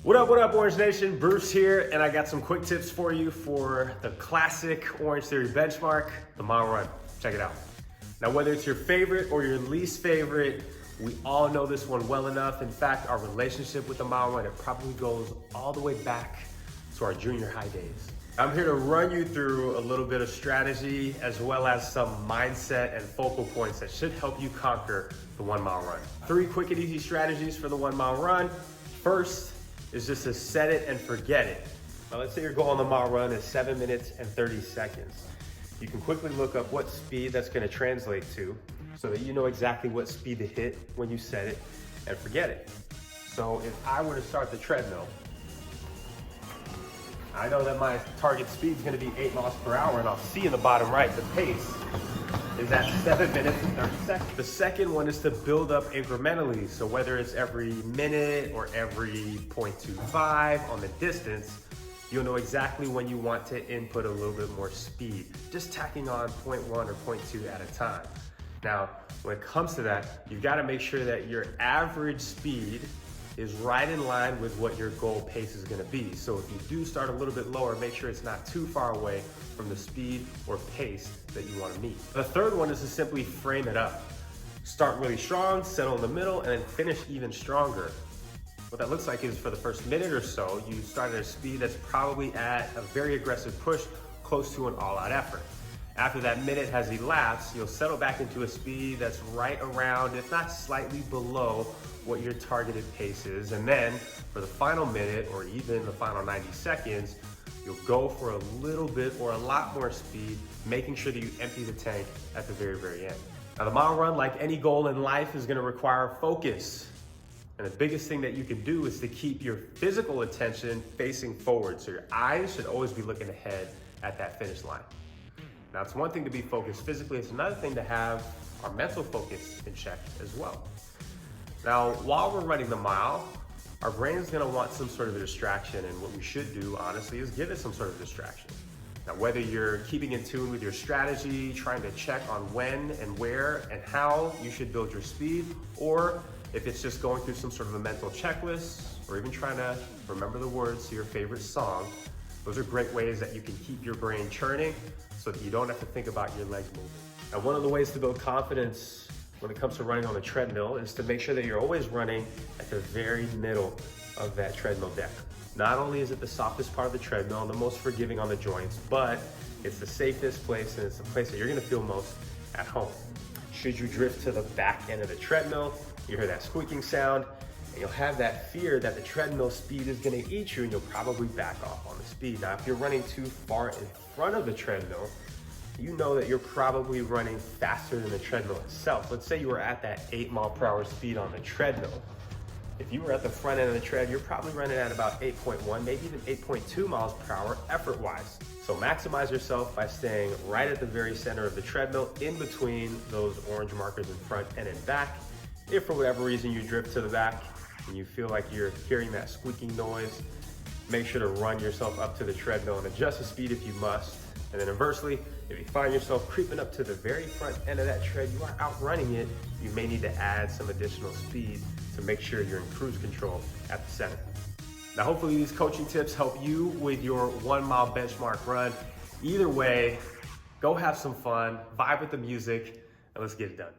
What up, Orange Nation? Bruce here, and I got some quick tips for you for the classic Orangetheory benchmark, the mile run. Check it out. Now, whether it's your favorite or your least favorite, we all know this one well enough. In fact, our relationship with the mile run, it probably goes all the way back to our junior high days. I'm here to run you through a little bit of strategy as well as some mindset and focal points that should help you conquer the 1 mile run. 3 quick and easy strategies for the 1 mile run. First is just to set it and forget it. Now let's say your goal on the mile run is 7 minutes and 30 seconds. You can quickly look up what speed that's gonna translate to so that you know exactly what speed to hit when you set it and forget it. So if I were to start the treadmill, I know that my target speed is gonna be 8 miles per hour, and I'll see in the bottom right, the pace is at 7 minutes and 30 seconds. The second one is to build up incrementally. So whether it's every minute or every 0.25 on the distance, you'll know exactly when you want to input a little bit more speed, just tacking on 0.1 or 0.2 at a time. Now, when it comes to that, you've got to make sure that your average speed is right in line with what your goal pace is going to be. So if you do start a little bit lower, make sure it's not too far away from the speed or pace that you want to meet. The third one is to simply frame it up. Start really strong, settle in the middle, and then finish even stronger. What that looks like is for the first minute or so, you start at a speed that's probably at a very aggressive push, close to an all-out effort. After that minute has elapsed, you'll settle back into a speed that's right around, if not slightly below, what your targeted pace is. And then for the final minute or even the final 90 seconds, you'll go for a little bit or a lot more speed, making sure that you empty the tank at the very, very end. Now the mile run, like any goal in life, is gonna require focus. And the biggest thing that you can do is to keep your physical attention facing forward. So your eyes should always be looking ahead at that finish line. Now it's one thing to be focused physically, it's another thing to have our mental focus in check as well. Now, while we're running the mile, our brain is gonna want some sort of a distraction, and what we should do, honestly, is give it some sort of distraction. Now, whether you're keeping in tune with your strategy, trying to check on when and where and how you should build your speed, or if it's just going through some sort of a mental checklist, or even trying to remember the words to your favorite song, those are great ways that you can keep your brain churning so that you don't have to think about your legs moving. Now, one of the ways to build confidence when it comes to running on the treadmill is to make sure that you're always running at the very middle of that treadmill deck. Not only is it the softest part of the treadmill and the most forgiving on the joints, but it's the safest place, and it's the place that you're gonna feel most at home. Should you drift to the back end of the treadmill, you hear that squeaking sound, and you'll have that fear that the treadmill speed is gonna eat you, and you'll probably back off on the speed. Now, if you're running too far in front of the treadmill, you know that you're probably running faster than the treadmill itself. Let's say you were at that 8 mile per hour speed on the treadmill. If you were at the front end of the tread, you're probably running at about 8.1, maybe even 8.2 miles per hour effort-wise. So maximize yourself by staying right at the very center of the treadmill, in between those orange markers in front and in back. If for whatever reason you drift to the back and you feel like you're hearing that squeaking noise, make sure to run yourself up to the treadmill and adjust the speed if you must. And then inversely, if you find yourself creeping up to the very front end of that tread, you are outrunning it, you may need to add some additional speed to make sure you're in cruise control at the center. Now, hopefully these coaching tips help you with your 1 mile benchmark run. Either way, go have some fun, vibe with the music, and let's get it done.